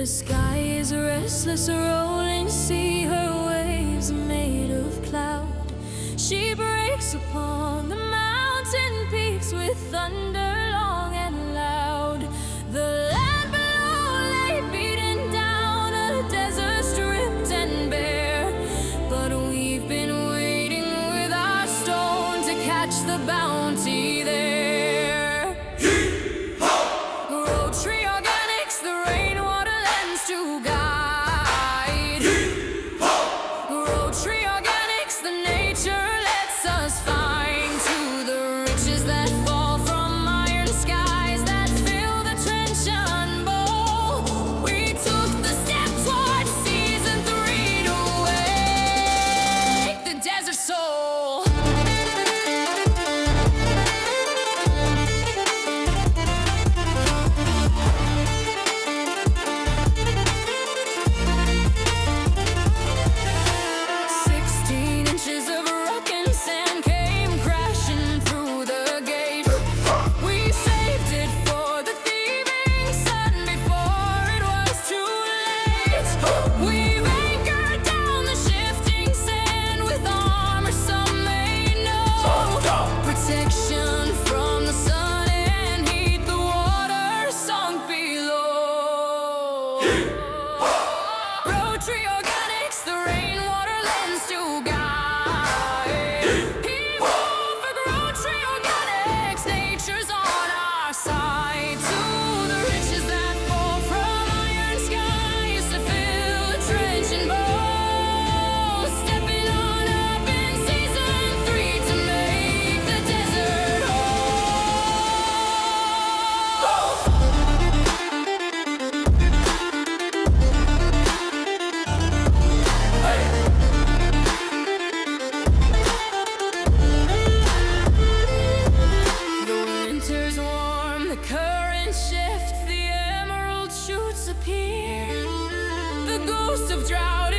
The sky is a restless, rolling sea. Her waves are made of cloud. She breaks upon the mountain peaks with thunder long and loud. The land below lay beaten down, a desert stripped and bare. But we've been waiting with our stone to catch the bounty there. Heave, ho! GrowTree Organics, the rainwater lends to guide. Heave, ho! GrowTree Organics, the nature lets us find. To the riches that fall from iron skies that fill the trench and bowl, we took the step towards season 3 to wake the desert soul. GrowTree Organics, the rainwater lends to guide. Heave ho for GrowTree Organics, nature's on our side. To the riches that fall from iron skies to fill the trench and bowl, stepping on up in season 3 to make the desert shift, the emerald shoots appear. The ghost of drought